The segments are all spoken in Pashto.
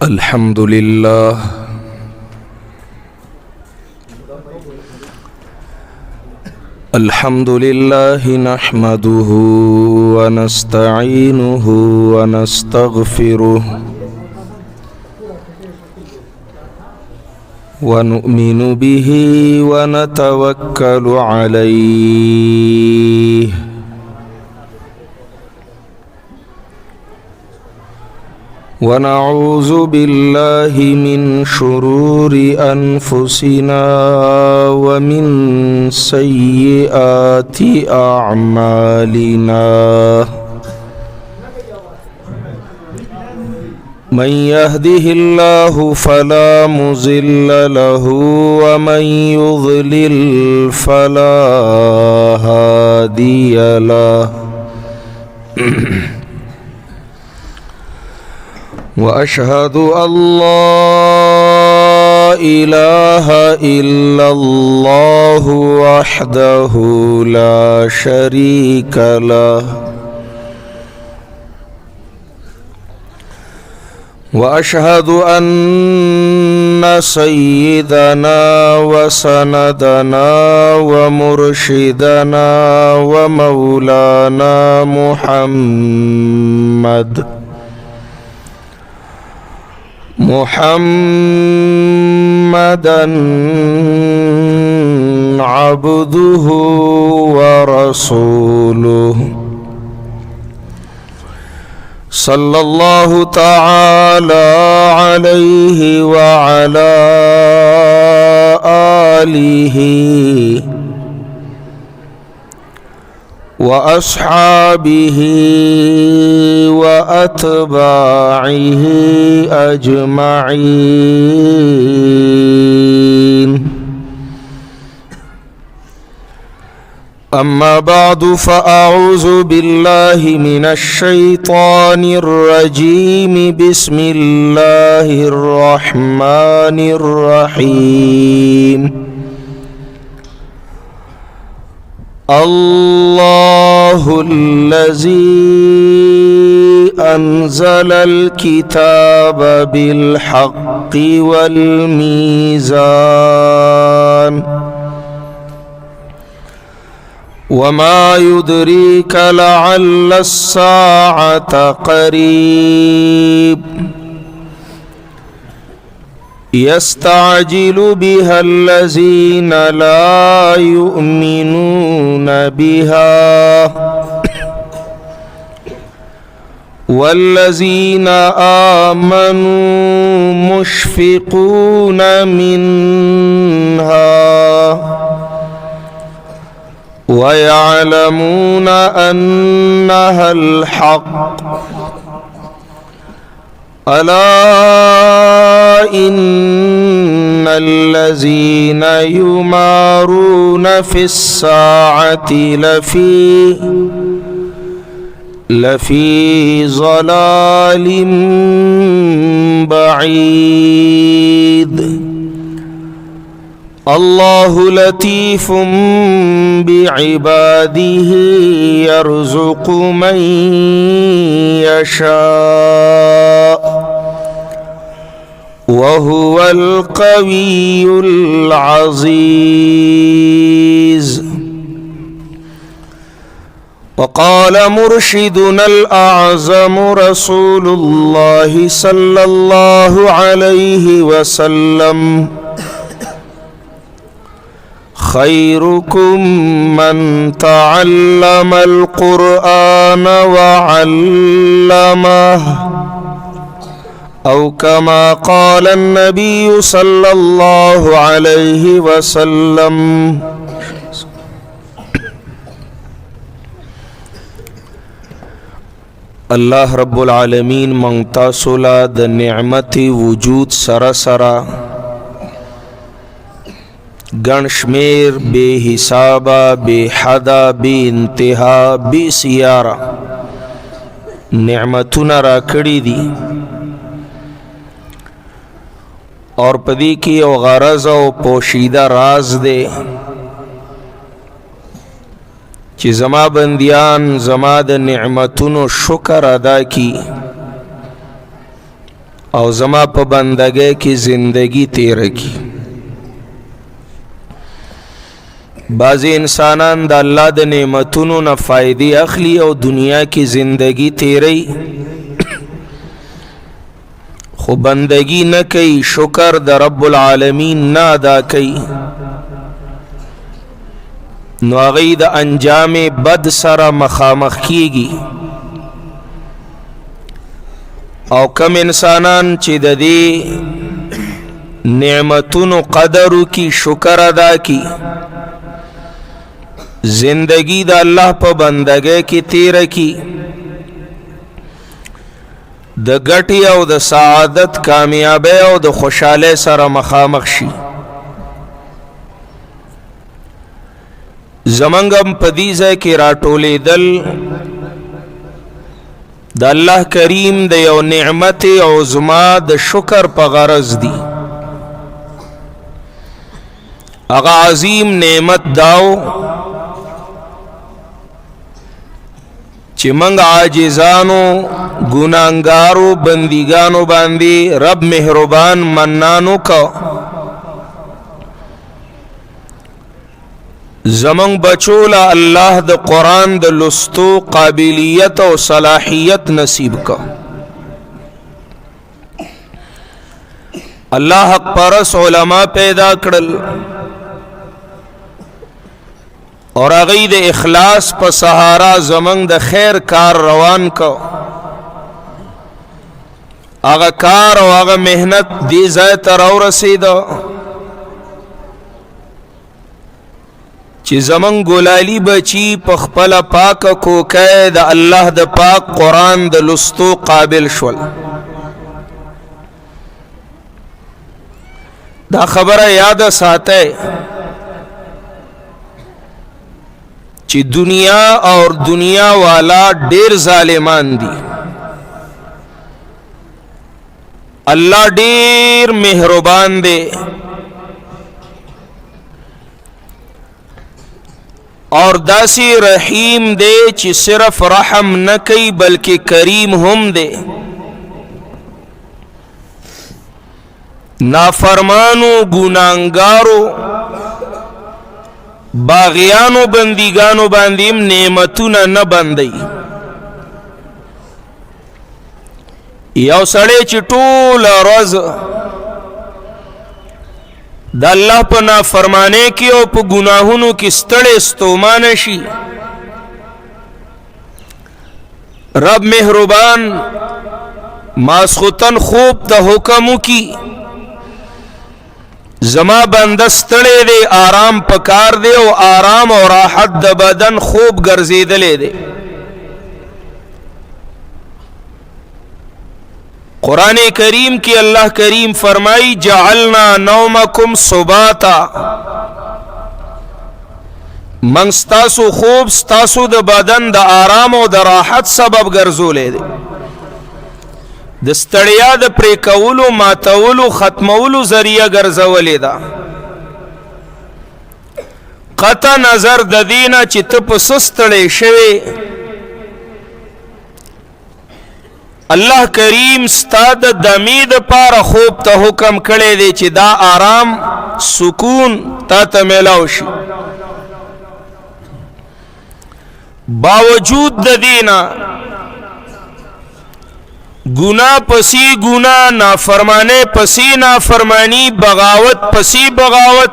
الحمد لله الحمد لله نحمده ونستعينه ونستغفره ونؤمن به ونتوكل عليه ونعوذ بالله من شرور أنفسنا ومن سيئات أعمالنا من يهده الله فلا مضل له ومن يضلل فلا هادي له وأشهد أن لا إله إلا الله وحده لا شريك له وأشهد أن سيدنا وسندنا ومرشدنا ومولانا محمدا عبده ورسوله صلى الله تعالى عليه وعلى آله وأصحابه وأتباعه أجمعين أما بعد فأعوذ بالله من الشيطان الرجيم بسم الله الرحمن الرحيم الله الذي أنزل الكتاب بالحق والميزان وما يدريك لعل الساعة قريب يستعجل بها الذين لا يؤمنون بها والذين آمنوا مشفقون منها ويعلمون أنها الحق ألا إن الذين يمارون في الساعة لفي ضلال بعيد الله لطيف بعباده يرزق من يشاء وهو القوي العزيز وقال مرشدنا الأعظم رسول الله صلى الله عليه وسلم خيركم من تعلم القرآن وعلمه أو كما قال النبي صلى الله عليه وسلم الله رب العالمین منگ تاسو لا د نعمت وجود سرا گن شمیر بے حسابا بے حدا بے انتہا بے سیارا نعمتنا را کړی دي اور پدی کی او غرض او پوشیدہ راز دے چې زما بندیان زما د نعمتونو شکر ادا کی او زما په بندګۍ کې زندگی تیر کی. بعضی انسانان د الله د نعمتونو نه فائدې اخلي او دنیا کې زندگی تیری خو بندگی نه کوي، شکر د رب العالمین نه ادا کوي، نو هغوی د انجام بد سره مخامخ کیږي. او کم انسانان چې د دې نعمتونو قدر کی شکر ادا کی، زندگی د الله په بندګۍ کې تیر کی، د ګټي او د سعادت کامیابی او د خوشحالی سره مخامخ شي. زمنګم په دې ځای کې راټولېدل د الله کریم د یو نعمت عظما د شکر په غرض دی. هغه عظیم نعمت داو چې منګ عاجزانو ګناهګارو بندګانو باندې رب مهربان منانو کو. زمنګ بچولا الله د قرآن د لستو قابلیت او صلاحیت نصیب کا. الله حق پرس علماء پیدا کړل اور هغوی د اخلاص په سهارا زمنګ د خیر کار روان کو. هغه کار او هغه مهنت دې ځای ته راورسېده چې زمنګ ګلالی بچی په خپله پاکه کوکۍ د الله د پاک قرآن د لستو قابل شول. دا خبره یاد ساتئ چې دنیا اور دنیا والا ډیر ظالمان دي. الله ډیر مهربان دی اور داسی رحیم دے چې صرف رحم نہ کئی بلکہ کریم هم دے. نافرمانو گناہگارو باغیانو بندگانو باندیم نعمتونه نه بندي. یو سړی چې ټوله ورځ د الله په نافرمانی کې او په ګناهونو کې ستړی ستومانه شي، رب مهربان ماسخوتن خوب ته حکم وکي زما بنده ستړی دی، آرام پکار دی او آرام او راحت د بدن خوب ګرځېدلی دی. قرآن کریم کی اللہ کریم فرمائی جعلنا نومکم سباتا، من ستاسو خوب ستاسو د بدن د آرام او د راحت سبب ګرځولې دی. د ستړیا د پرې کولو ماتولو ختمولو ذریعہ ګرځولې ده. قطع نظر د دینه چې ته په څه ستړی شوې، الله کریم ستا د دمې دپاره خوب ته حکم کړی دی چې دا آرام سکون تا ته میلاو شي. باوجود د دینه گناہ پسی گناہ، نافرمانے پسی نافرمانی، بغاوت پسی بغاوت،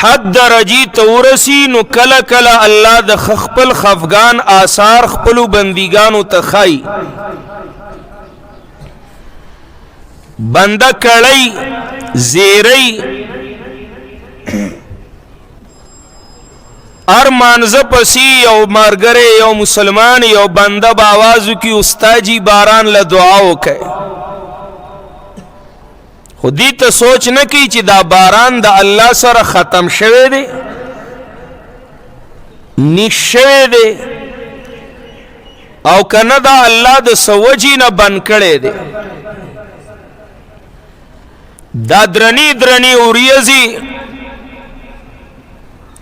حد درجی تورسی نو کلا کلا اللہ د خپل خفگان آثار خپلو بندگانو تخائی. بندہ کڑی زیرئی ار مانزه پسی یو مارګره یو مسلمان یو بنده باوازو کی استاجی باران له دعاو کوي، خودی ته سوچ نه کی چې دا باران د الله سره ختم شوه دی نشوه دی او کنه دا الله د سوجی نه بن کړي دی. دا درنی درنی اوریزی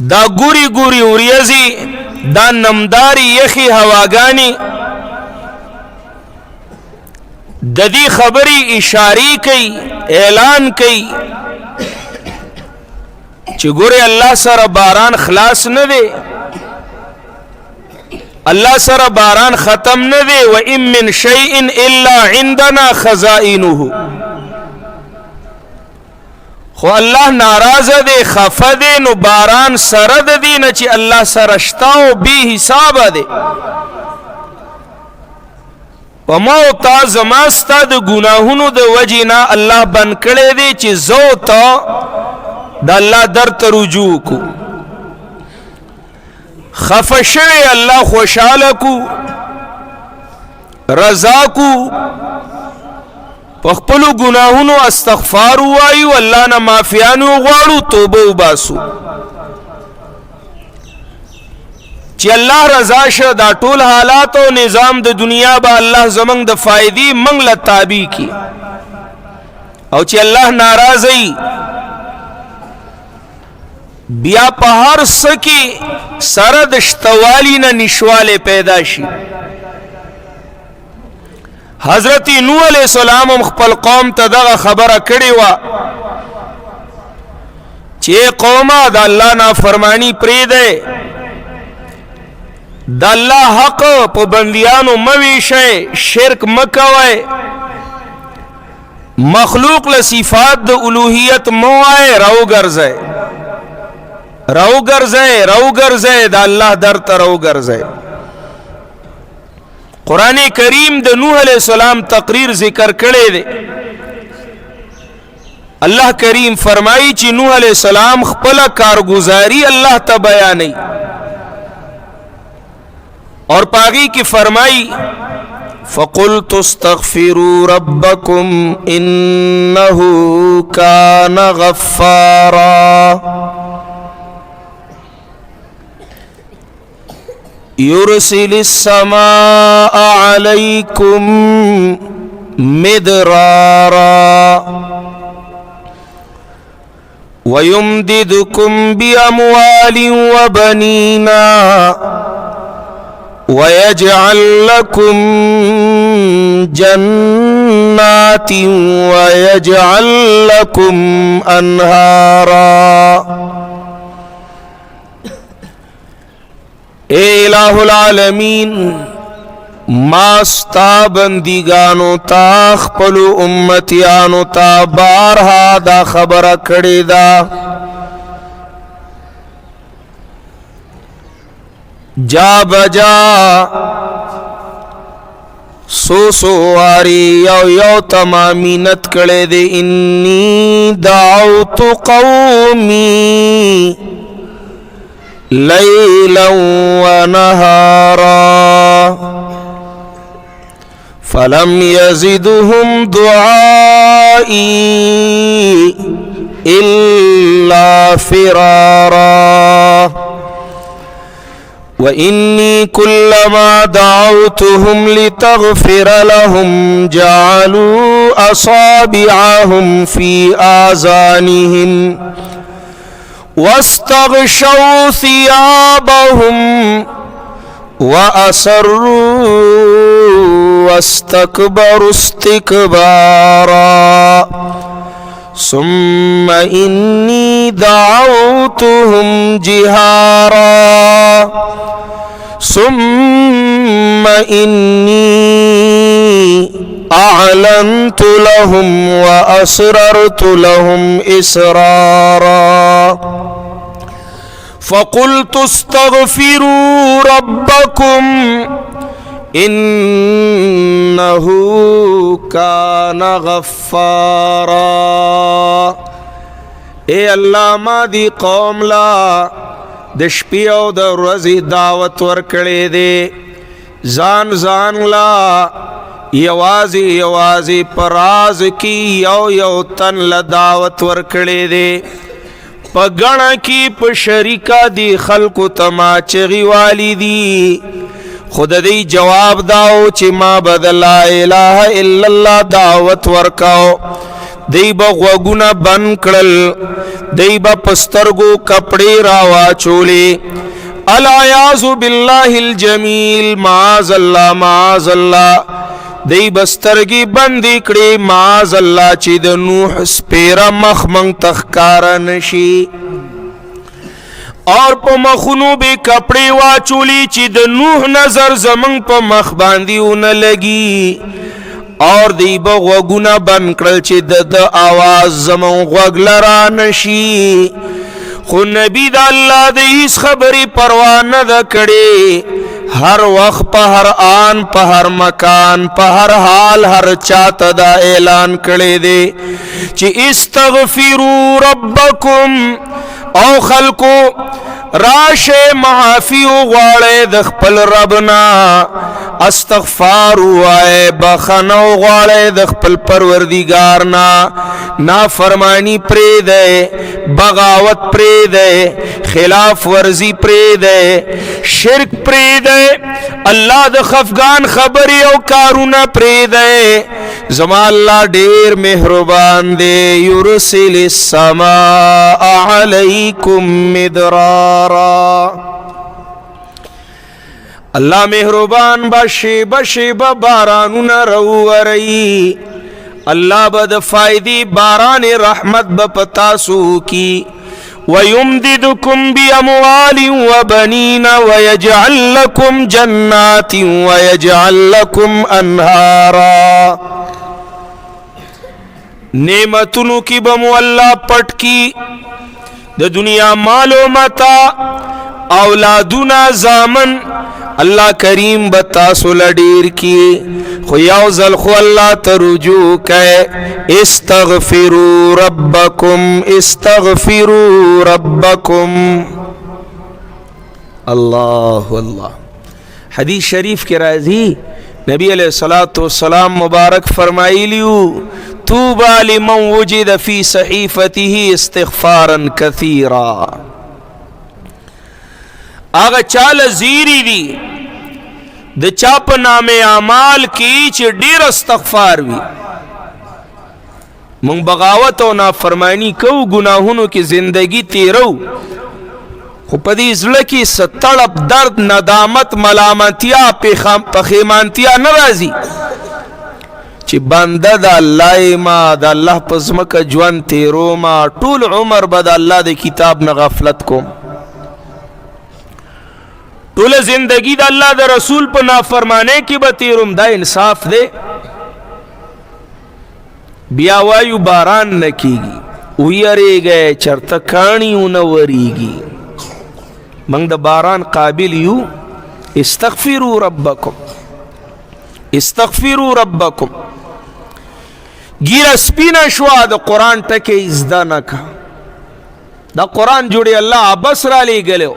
دا ګوري ګوري وریځي دا نمداري یخي هواګانی د دې خبري اشاره کوي اعلان کوي چې ګوري الله سره باران خلاص نه دی الله سره باران ختم نه دی و ان من شيء الا عندنا خزائنه خو الله ناراضه دی خفه دی نو باران سره د دی نه چې الله سره شتا او به حساب دی وما او تا زما ستا د ګناهونو د وجینا الله بن کړی دی چې زو ته د الله در ته رجوع کو خفه شوی الله خوشاله کو رضا کو په خپلو ګناهونو استغفار وایو الله نه معافیانو غواړو توبه وباسو چې الله رضا شه دا ټول حالات او نظام د دنیا به الله زمنګ د فائدې منګ له تابع کی او چې الله ناراضي بیا په هر سکی سره د شتوالی نه نشواله پیدا شي حضرت نوح علیہ السلام خپل قوم ته دغه خبره کړې و چې قومه د الله نافرمانی پرې ده د الله حق په بندیانو مویشه شرک مکوي مخلوق له صفات د الوهیت موای راو ګرځي د الله در ته راو ګرځي قرآن کریم د نوح علیہ السلام تقریر ذکر کړی دی الله کریم فرمایي چې نوح علیہ السلام خپل کارگزاری الله ته بیانوي اور پاگی کی فرمائی فَقُلْتُ اسْتَغْفِرُوا رَبَّكُمْ إِنَّهُ كَانَ غَفَّارًا يُرْسِلِ السَّمَاءَ عَلَيْكُمْ مِدْرَارًا وَيُمْدِدْكُمْ بِأَمْوَالٍ وَبَنِينَ وَيَجْعَلْ لَكُمْ جَنَّاتٍ وَيَجْعَلْ لَكُمْ أَنْهَارًا اے الہ العالمین ما ستا بندگانو تا خپلو امتیانو تا بارها دا خبر کړی دا جا بجا سو واری یو تمامینت کړی دی انی دعوت قومی لیلا ونهارا فلم يزدهم دعائي إلا فرارا وإني كلما دعوتهم لتغفر لهم جعلوا أصابعهم في آذانهم واستغشوا ثيابهم وأسروا واستكبروا استكبارا ثم إني دعوتهم جهارا ثم إني أعلنت لهم وأسررت لهم إسرارا فقلت استغفروا ربكم إنه كان غفارا اے اللہ ما دی قوم لا د شپې او د ورځې دعوت ورکړې دي ځان لا یوازې پراز کی یو تن لا دعوت ورکړې دي په غڼه کې په شریکا دی خلقو تماچغي والدي خود دی جواب داو چې ما بدل لا اله الا الله دعوت ورکاو دی با غوگونا بند کړل، دی با پسترگو کپڑی راواچولی. العیاذ باللہ الجمیل، معاذ اللہ معاذ اللہ. دی بسترگی بندی کړي معاذ الله چې د نوح سپیره مخ منگ تخکارا نشي. اور په مخونو به کپڑے واچولی چې د نوح نظر زمنګ په مخ باندې ونه لګي. اور دی به غوږونه بند کړل چې د آواز زمون غوږ لرا نشي. خو نبی د الله د هیڅ خبرې پروا نه ده کړې. ہر وقت پا ہر آن پا ہر مکان پا ہر حال ہر چاہتا دا اعلان کڑے دے چی استغفروا ربکم او خلقو راش معافی غواړی د خپل ربنا. استغفارو آئے بخنو غواړی د خپل پروردگارنا. نافرمانی پری دے، بغاوت پری دے، خلاف ورزی پری دے، شرک پری دے، اللہ د خفگان خبری او کارونا پری دے. زما اللہ ډیر مہربان دے. یرسل السماء علیکم مدرارا. اللہ مہربان با شیبہ شیبہ بارانونا رووری. اللہ بد فائدی باران رحمت بپتاسو کی. وَيُمْدِدُكُمْ بِأَمْوَالٍ وَبَنِينَ وَيَجْعَلْ لَكُمْ جَنَّاتٍ وَيَجْعَلْ لَكُمْ أَنْهَارًا. نعمتونو کی بمو اللہ پٹ کی، د دنیا مالو متا اولادونا زامن اللہ کریم بتاسو لڈیر کی. خو یوزل خو اللہ ترجو کئے. استغفروا ربکم استغفروا ربکم. اللہ اللہ. حدیث شریف کے راضی نبی علیہ السلام مبارک فرمائی لیو توبا لمن وجد فی صحیفته استغفارا کثیرا. آغا چال زیری دی د چاپ نام اعمال کی چې ډیر استغفار وی. مونږ بغاوت او نافرمانی کو گناہونو کی زندگی تیرو، خو پدې زړه کې ستړب درد ندامت ملامتیا پخیمانتیا ناراضی چې بنده د الله ما د الله په ځمکه ژوند تیرو ما ټول عمر به د الله د کتاب نه غفلت کوم، ټول زندگی د الله د رسول په نافرمانه کې به تیروم. دا انصاف دی؟ بیا وایو باران نه کیږي ویریږي چرته کانی ونه وریږي. موږ د باران قابل یو. استغفروا ربکم استغفروا ربکم. ګیره سپینه شوه د قرآن ټکې زده نه که. دا قرآن جوړې الله عبس را لیږلی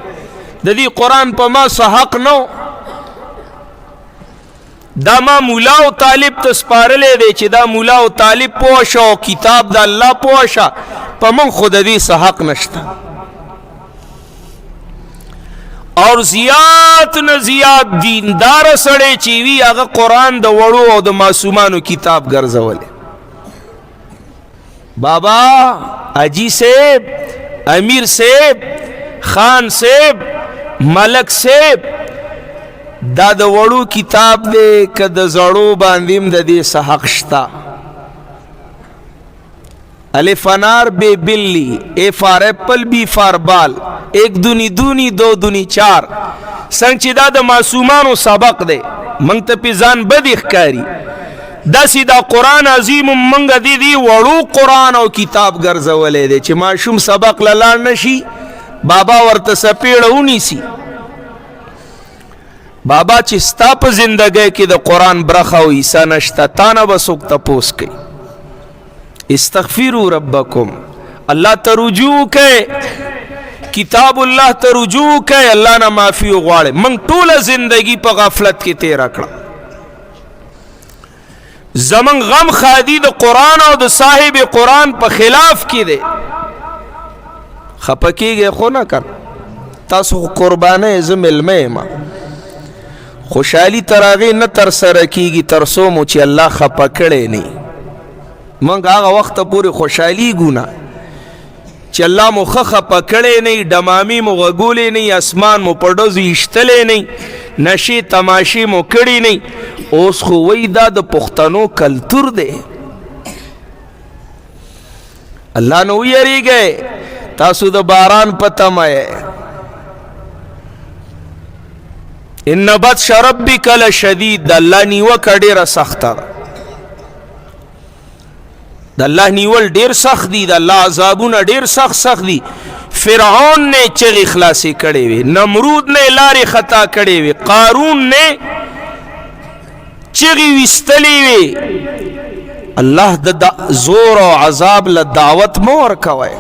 د دې قرآن په ما څه حق نو. دا ما مولا او طالب ته سپارلی دی چې دا مولا او طالب پوه شه او کتاب د الله پوه شه، په موږ خو د دې څه حق نشته. اور زیات نه زیات دیندار سړی چې وي هغه قرآن د وړو او د معصومانو کتاب ګرځولی. بابا حاجی صاحب، امیر صاحب، خان صاحب، ملک صاحب، دا د وړو کتاب دی که د زړو باندې د دې څه حق شته. الف انار بے بلی، اے فار ایپل، بی فار بال، ایک دونی دونی دو دونی چار. څنګه چې دا د معصومانو سبق دی موږ ته پې ځان بد ښکاري، داسې دا قرآن عظیم موږ دې وړو قرآن او کتاب ګرځولی دی چې ماشوم سبق له لاړ نشي بابا ورته سپیړه ونیسي. بابا چې ستا په زندګۍ کې د قرآن برخه او حصه نشته تا نه به څوک تپوس کوي. استغفروا ربکم. الله ته رجوع کوئ، کتاب الله ته رجوع کوئ، الله نه معافي وغواړئ. موږ ټوله زندگی په غفلت کې تیره کړه. زمونږ غم خادي د قرآن او د صاحب قرآن په خلاف کې دی. خفه کېږئ خو نه کړ، تاسو خو قربانۍ زه مېلمه یم. خوشحالي تر هغې نه ترسره کېږي تر څو مو چې الله خفه کړی نه. منګ هغه وخت پورې خوشحالي ګونه چې الله مو خخه پکړې نه ډمامي مو غولې نه اسمان مو پړډوز ایشتلې نه نشي تماشي مو کړی نه اوس خو وای دا د پښتنو کلتور دی الله نو یریږي تاسو د باران پته مې ان بطش ربک لشدید د الله نیوکه ډیره سخته ده د الله نیول ډیر سخت دي د الله عذابونه ډیر سخت دي فرعون نے چغې خلاصې کړې وي نمرود نے لارې خطا کړې وي قارون نے چغې ویستلې وي الله د زور او عذاب له دعوت مو ورکوئ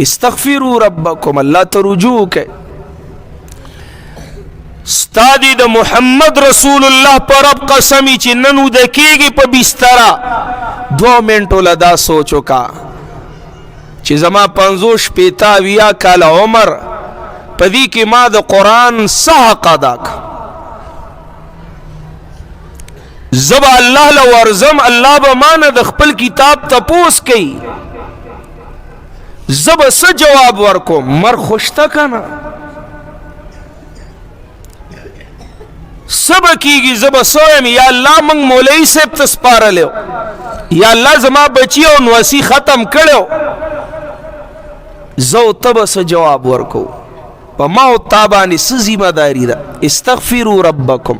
استغفروا ربکم الله ته رجوع کوئ ستادی د محمد رسول الله پر رب قسمی چې نن وده کېږي په بستره 2 منټو له دا سوچ وکړه چې زما 50 شپېته اویا کاله عمر په دې کې ما د قرآن څه حق ادا کړ زه به الله له ورځم الله به ما نه د خپل کتاب تپوس کوي زه به څه جواب ورکوم مر خوشته که نه سبا کیږي زبا سویم یا الله منگ مولوی صاحب ته سپارلیو یا الله زما بچی او نوسی ختم کړو زو تب څه جواب ورکو په ما او تابانی څه ذمہ داری ده استغفروا ربکم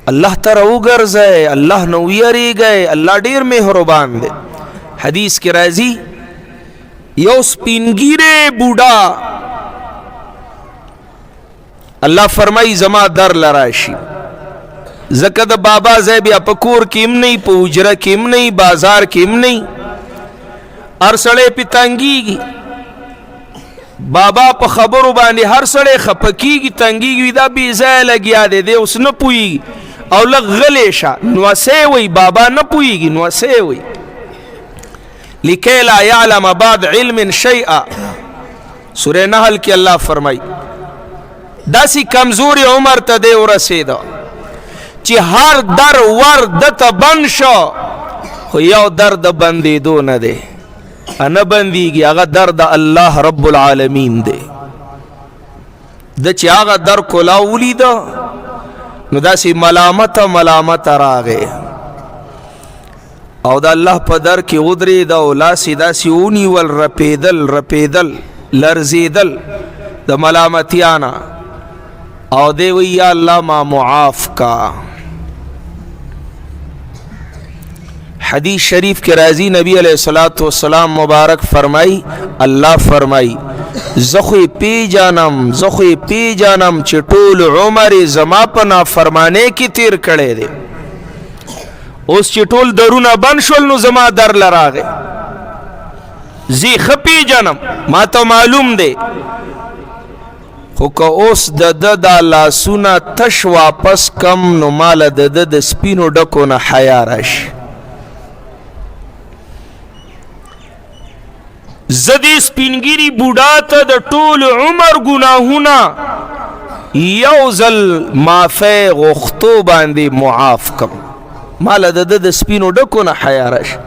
الله تر وګرځي الله نو یریږي الله ډیر مهربان دی حدیث کې راځي یو سپینګیره بوډا الله فرمای زما در لراشي زکه د بابا زې بیا په کور کې هم نه په اجره کې هم نه بازار کې هم نه هر سړی پتنګيږي بابا په خبرو باندې هر سړی خپکیږي تنګيږي دا بي ځای لګیا دی اوس نه پوي او لغلې شه نو سه وي بابا نه پويږي نو سه وي لکه لا يعلم بعد علم شيئا سورہ نحل کې الله فرمای داسی کمزوری عمر ته دی ورسیدا چې هر در ور دته بند شو خو یو درد بندېدو نه دی انا بندېږي هغه درد الله رب العالمین دی د چې هغه در کولا ولیده نو داسې ملامت راغې او د الله په در کې ودرېده او لاسې داسې ونیول رپېدل لرزېدل د ملامتیانا او دی وی یا الله ما معاف کا حدیث شریف کے راضی نبی علیہ الصلوۃ والسلام مبارک فرمائی اللہ فرمائی زخوی پی جانم چې ټول عمر زما په نافرمانه کې تیر کړي دي اوس چې ټول درونه بن شول نو زما در لراغه زی خپی جانم ما ته معلوم دی خو که اوس د لاسونه تش واپس کم نو مال د سپینو ډکو نه حیا راشي زدی سپینګری بوډا ته د ټول عمر ګناهونه یو ځل معافی غوښتو باندې معاف کم مال د سپینو ډکو نه حیا راشي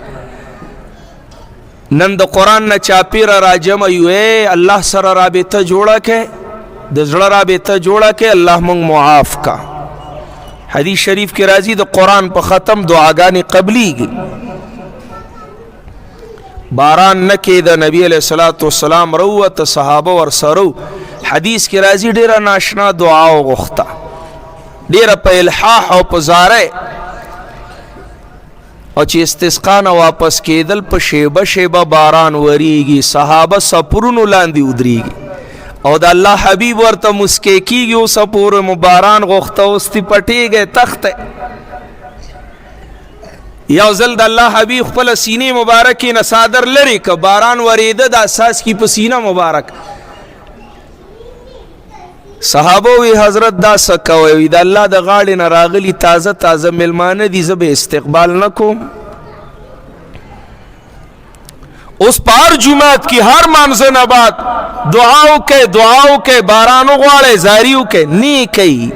نن د قرآن نه چاپیره راجمه یو الله سره رابطه جوړه کې د زړه رابطه جوړه کې الله مونږ معاف کا حدیث شریف کې راځي د قرآن په ختم دعاګانې قبليږي باران نه کې د نبی علیہ الصلوۃ والسلام روت صحابه ور سره حدیث کې راځي ډیره ناشنا دعا او غوښته ډیره په الحاح او په زاره او چې استسقا نه واپس کېدل په شیبه باران وریږي صحابه سپرونو لاندې ودرېږي او د الله حبیب ورته مسکې کېږي او سپور مباران غوښته اوستې پټېږي تخته یو ځل د الله حبیب خپل سینې مبارکې نه صادر لري که باران ورېده د اساس کی په سینه مبارک صحابه وی حضرت دا څه کوئ د الله د غاړې نه راغلي تازه ملمانه دي زه به استقبال نه کوم اوس پار جمعات کی هر مانځه نه بعد دعاو کې بارانو غواړي زاریو کې نه کوي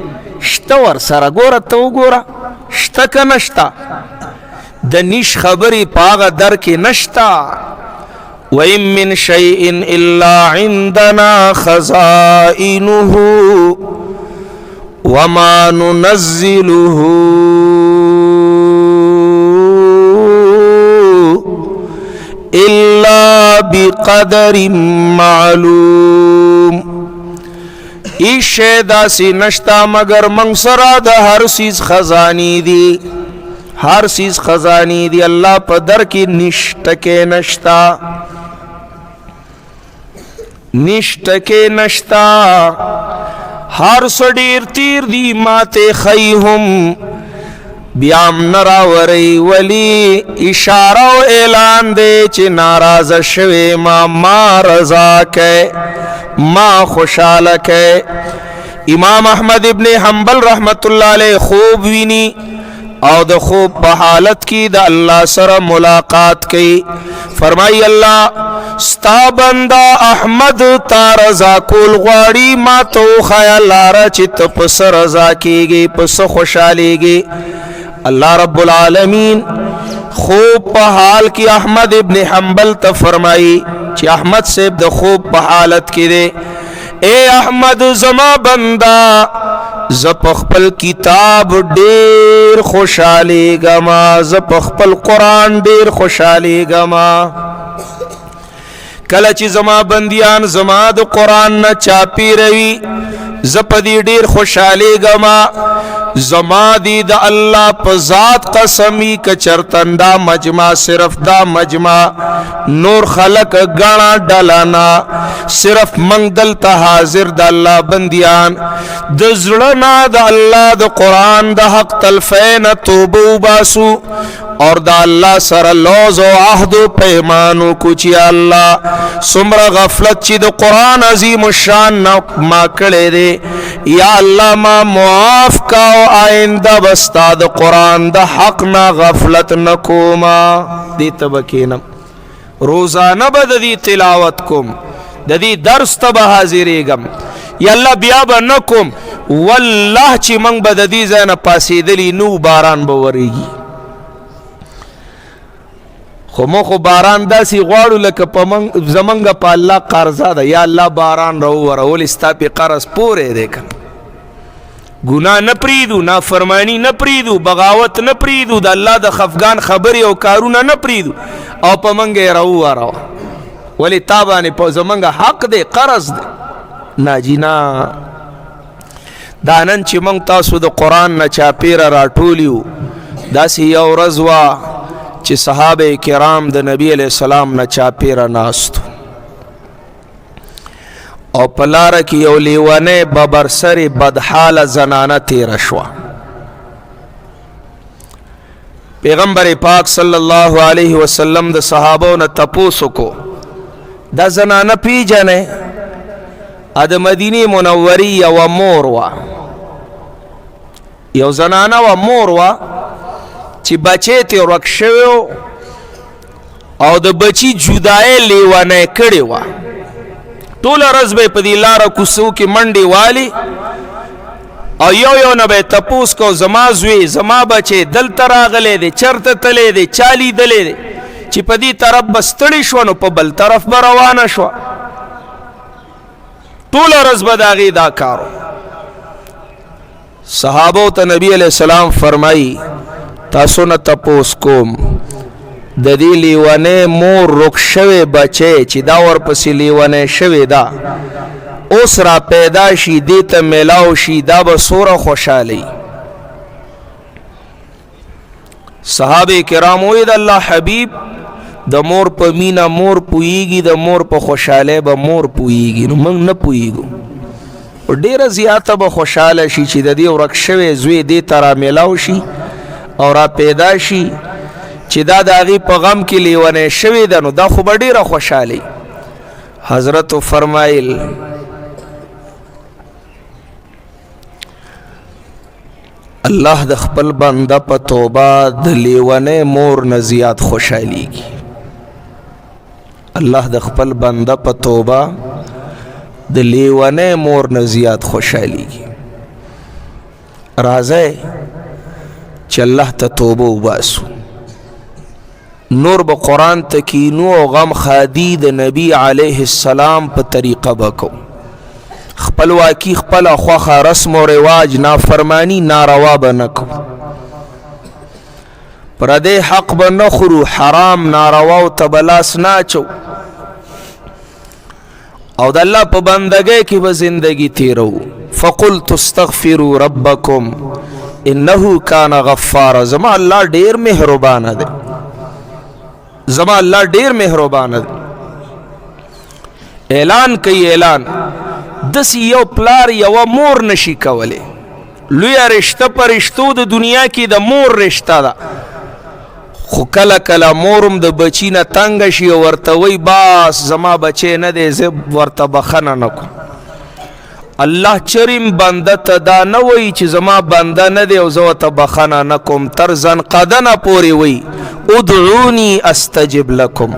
شته ور سره ګوره ته وګوره شته که نشته د نش خبرې پاغه در کې نشتا وَإِن مِّن شَيْءٍ إِلَّا عِندَنَا خَزَائِنُهُ وَمَا نُنَزِّلُهُ إِلَّا بِقَدَرٍ مَّعْلُومٍ ایش شے داسی نشتا مگر منگ سرا دا ہر چیز خزانی دی ہر چیز خزانی دی اللہ پا در کی نشتکے نشتا نشتکے نشتا ہر سڈیر تیر دی ماتے خی ہم بیام نراوری ولی اشارہ و اعلان دے چی ناراض شوی ما رضا کے ما خوشحال کے امام احمد ابن حنبل رحمت اللہ علیہ خوب وینی او د خوب په حالت کی د اللہ سره ملاقات کی فرمائی اللہ ستا بندہ احمد تا رضا کول غواړي ما تو خیال لاره چې ته پس رضا کیږي پس خوشحالیږي اللہ رب العالمین خوب په حال کی احمد ابن حنبل ته فرمائی چې احمد صاحب د خوب په حالت کې دی اے احمد زما بندہ زپخپل کتاب ډیر خوشحالی گما زپخپل قرآن ډیر خوشحالی گما کله چې زما بندیان زما د قرآن نه چاپی روي زپدی ډیر خوشحالی گما زما دی د الله په ذات قسمی ک چرتن دا مجمع صرف دا مجمع نور خلق غانا ډلانا صرف منګدل ته حاضر د الله بندیان د زړه د الله د قران د حق تلفین توبه باسو اور دا اللہ سر لوز و عہد و پیمانو کچی اللہ سمر غفلت چی دا قرآن عظیم الشان ما کڑے دے یا اللہ ما معاف کا و آئندہ بستا دا قرآن دا حق نا غفلت نکوما دی تبکینم روزانہ با دا دی تلاوت کم دا دی درس تبا حاضریگم یا اللہ بیابا نکم واللہ چی منگ با دا دی زین پاسی دلی نو باران باوریگی خو مخو باران داسی غواړو لکه زمنګ په الله قرضا ده یا الله باران راووره ولې ستا پې قرض پورې دی که ګناه نه پرېږدو نافرماني نه پرېږدو بغاوت نه پرېږدو د الله د خفګان خبرې او کارونه نه پرېږدو او په منګه یې راووره ولې تا باندې په زمنګ حق دی قرض دی ناجي نه دا نن چې موږ تاسو د قرآن نه چاپېره راټول یو داسې یو ورځ وه چې صحابه کرام د نبی علیہ السلام نه چاپیره ناستو او پلاره کې یو لیوانه ببرسری بدحاله زنانه تیر شو پیغمبر پاک صلی الله علیه وسلم د صحابو نه تپوسو کو دا زنانه پیجنه د مدینه منوری یو مور وا یو زنانه و مور وا چې بچی ته ورک شوی او د بچی جدای لیوانه کړی وه ټوله ورځ به یې په دې لاره کوڅو کې منډې والي او یو نه به یې تپوس کو زما زوی زما بچی دلته راغلی دی چرته تلی دی چا لیدلی دی چې په دې طرف به ستړي شوه نو په بل طرف به روانه شوه ټوله ورځ به د هغې دا کار صحابو ته نبی علیہ السلام فرمایي تاسو نه تپوس کوم د دې لیوانې مور رک شوی بچی چې دا ورپسې لیوانې شوی دا اوس را پیدا شي دې ته میلاو شي دا به څومره خوشحالي صحابه کرام وایي د الله حبیب د مور په مینه مور پوهیږي د مور په خوشحالۍ به مور پوهیږي نو موږ نه پوهیږو ډېره زیاته به خوشحاله شي چې د دې ورک شوی زوی دې ته را میلاو شي او را پیدا شي چې دا د هغې په غم کې لیونی شوی ده نو دا خو به ډېره خوشحالي حضرت فرمایل الله د خپل بنده په توبه د لیونی مور نه زیات خوشحالیږي الله د خپل بنده په توبه د لیونی مور نه زیات خوشحالیږي راځئ چې الله ته توبه وباسو نور به قرآن تکینو او غم خادی د نبی علیه السلام په طریقه بکو خپلواکی خپل خوخه رسم و رواج نافرمانی ناروا به نکو پردې حق به نخورو حرام ناروا او تبلاس ناچو او د الله په بندګۍ کې به زندگی تیرو فقلت استغفروا ربکم انه کان غفارا زما الله ډیر مهربان دی زما الله ډیر مهربان دی اعلان کوي اعلان دسی یو پلار یو مور نشي کوله لوی رشتہ پرشتو د دنیا کې د مور رشتہ ده خو کله کله مورم د بچی نه تنگ شي او ورته وی باس زما بچی نه دی زه ورته بخنه نکو الله چریم بنده ته دا نه وی چې زما بنده نه دی او زه ورته بخنه نکوم تر زنقدنه پورې وی ادعوني استجب لكم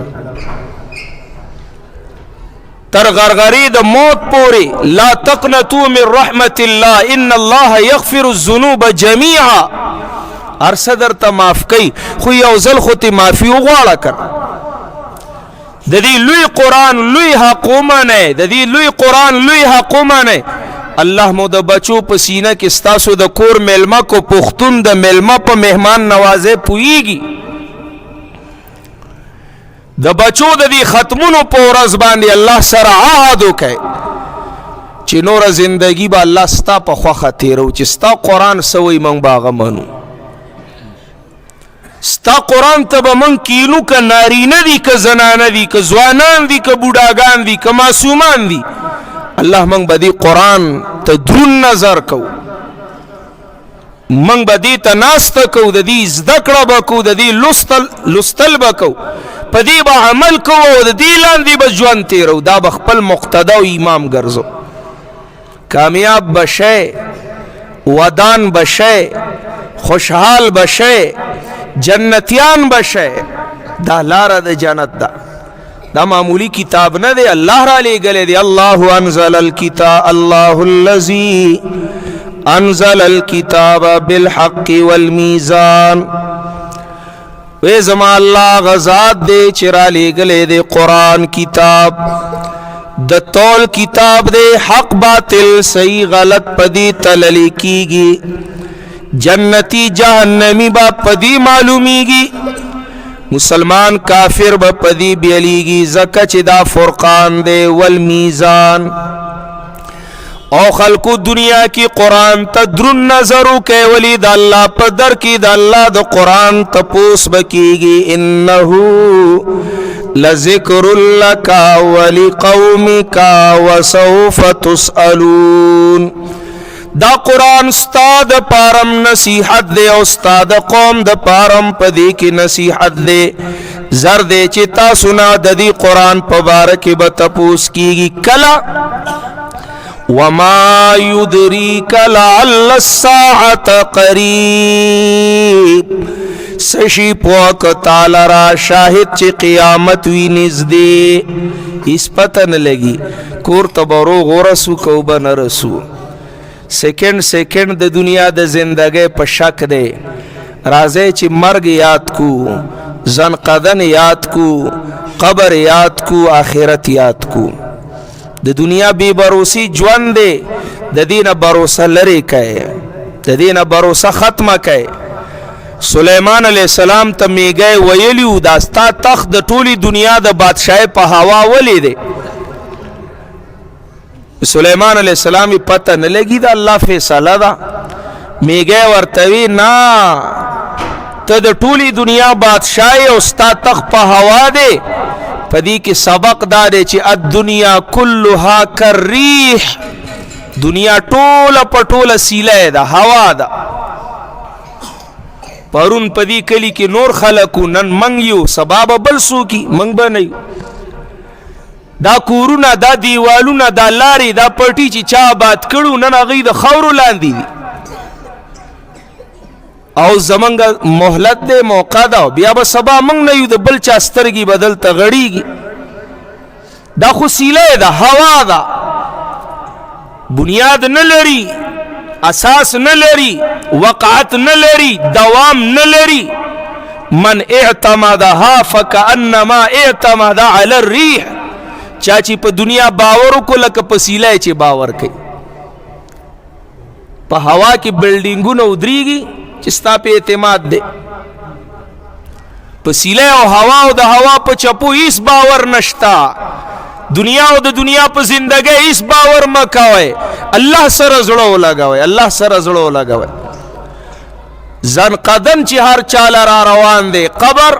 تر غرغری د موت پورې لا تقنطوا من رحمت الله ان الله يغفر الذنوب جميعا هر صدر ته معاف کوي خو یو ځل خو ته معافي وغواړه کړه د دې لوی قرآن لوی حق ومنه د دې لوی قرآن لوی حق ومنه الله مو د بچو په سینه کې ستاسو د کور میلمه کو پختون د میلمه په مهمان نوازه پویږي د بچو د دې ختمونو په ورځ باندې الله سره عهد وکړي چې نور زندگی به الله ستا په خوخه تیرو چې ستا قرآن سوی منګ باغه منو ستا قرآن ته به من کینو که نارینه دي که زنانه دي که ځوانان دي که بوډاګان دي که معصومان دي الله من به دې قرآن ته درون نظر کو من به دې ته ناسته کو د دې زده کړه به کو د دې لوستل به کو په دې به عمل کو او د دې لاندې به ژوند تیرو دا به خپل مقتدا او امام ګرځو کامیاب بشه ودان بشه خوشحال بشه جنتیان بشه دا لاره د جنت ده دا معمولی کتاب نه دی الله را لېږلی دی الله انزل الكتاب الله الذي انزل الكتاب بالحق والميزان وی زما الله غزاد دی چې را لېږلی دی قرآن کتاب د تول کتاب دی حق باطل صحیح غلط پدی تللی کیږي جنتی جہنمی با پدی معلومیگی مسلمان کافر با پدی بیلیگی زکا چی دا فرقان دے والمیزان او خلقو دنیا کی قرآن تا درن نظرو کے ولی دا اللہ پدر کی دا اللہ دا قرآن تا پوس بکیگی انہو لذکر لکا ولی قومکا وسوف تسألون دا قرآن استاد پارم نصیحت دے او استاد قوم دا پارم پدی کی نصیحت دے زر دے چتا سنا ددی قرآن پبارک بتپوس کیگی کلا وما یدریک لعل الساعت قریب سشی پوک تالرا شاہد چی قیامت وی نزدے اس پتہ نہ لگی کور تبرو غورسو کوبا نرسو سیکنڈ سیکنڈ د دنیا د زندگی په شک دی راځي چې مرګ یاد کو زنقدن یاد کو قبر یاد کو آخرت یاد کو د دنیا بی بروسی ژوند دی د دینه بروسه لري کای د دینه بروسه ختمه کای سلیمان علیہ السلام ته میګای ویلیو داستا تخت د ټولی دنیا د بادشاہ په هوا ولې دی سلیمان علیہ السلام پتہ نہ لگی دا اللہ فیصلہ دا میگے ورتوی نا تا دا ټولی دنیا بادشاہی استا تخ پا ہوا دے پدی کی سبق دا دے چی الدنیا کلها کالریح دنیا ټولا پا ټولا سیلے دا ہوا دا پرون پدی کلی کی نور خلقو نن منگیو سباب بلسو کی منگ بنیو دا کورونا دا دیوالونا دا لاری دا پټی چې چا بات کړو نن هغه د خاورو لاندې دي او زمنګ مهلت دې موقع دا بیا به سبا موږ نه یو د بل چا سترګي بدل ته غړیږي دا خو سیله دا هوا دا بنیاد نه لري اساس نه لري وقعت نه لري دوام نه لري من اعتمدها فكأنما اعتمد على الريح. چا چې په دنیا باور کو لکه په سیلای چې باور کوي. په هوا کې بلډینګونه ودرېږي چې ستا په اعتماد دی. په سیلای او هوا او د هوا په چپو هیڅ باور نشتا. دنیا او د دنیا په زندګۍ هیڅ باور مه کوئ. الله سره زړه ولګوئ. الله سره زړه ولګوئ. زنقدن چې هر چاله را روان دی قبر،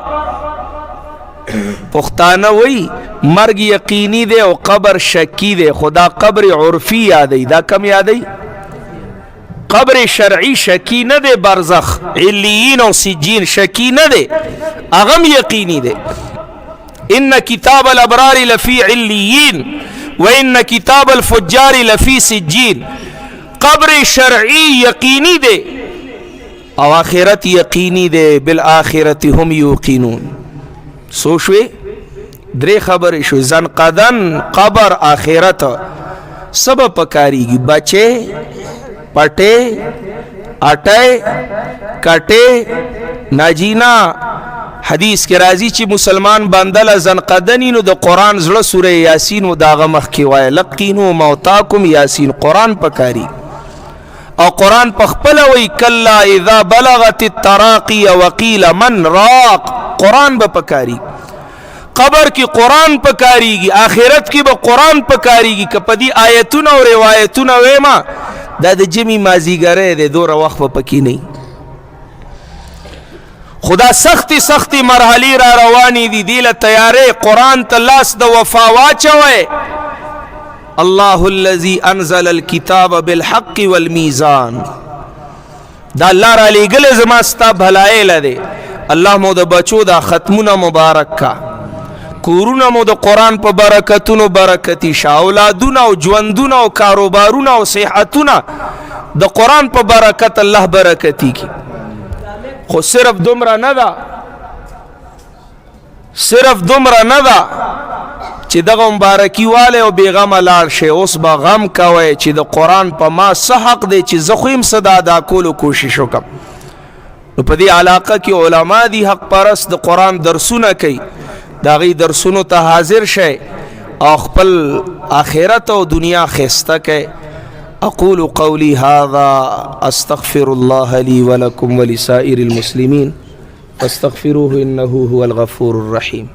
پښتانه وی مرګ یقیني دی او قبر شکی دی. خدا قبر عرفی یادی، دا کم یادی؟ قبر شرعی شکی نه دی. برزخ علیین او سجین شکی نه دی، اغم یقینی دی. ان کتاب الابرار لفی علیین و ان کتاب الفجار لفی سجین. قبر شرعی یقینی دی او آخرت یقینی دی. بالآخرت هم یوقنون. سو شوی درې خبرې شوی. زنقدن، قبر، آخرت. سب پکاریږي بچے، پټے، اٹے، کٹے، ناجینا. حدیث کې راځي چې مسلمان بندله زنقدنی نو د قرآن زړه سوره یاسین و داغه مخ کې وایي لقینو موتاکم یاسین. قرآن پکاری او قرآن پخپل وی کلا اذا بلغت التراقی وقیل من راق. قرآن به پکاری. قبر کی قرآن پکاریږي، آخرت کی به قرآن پکاریږي. که په دې آیتونه او روایتونه ویما دا د جمی مازیګری دی، دوره وخت به پکې نه. خدا سختی سختی مرحلی را روانی دی. دیل تیاره قرآن تلاس د وفا واچوئے. اللہ الذی انزل الکتاب بالحق والمیزان. دا اللہ را لگل زماستا بھلائے لدے. اللہ مو دا بچو دا ختمون مبارک کا، کورون مو دا قرآن پا برکتون برکتی شا، اولادون او جوندون او کاروبارون او صحتون دا قرآن پا برکت اللہ برکتی کی. خو صرف دمرا ندا، صرف دمرا ندا چې دغه مبارکی والے او بیغم لاړ شي. اوس به غم کوي چې د قرآن په ما څه حق دی چې زه خو هم صدا ادا کولو کوشش وکم. نو په دې علاقه کې علما دي حق پرست، د قرآن درسونه کوي. د هغې درسونو ته حاضر شئ او خپل آخرت او دنیا ښایسته کوي. اقول قولي هذا استغفر الله لي ولكم ولسائر المسلمين فاستغفروه انه هو الغفور الرحيم.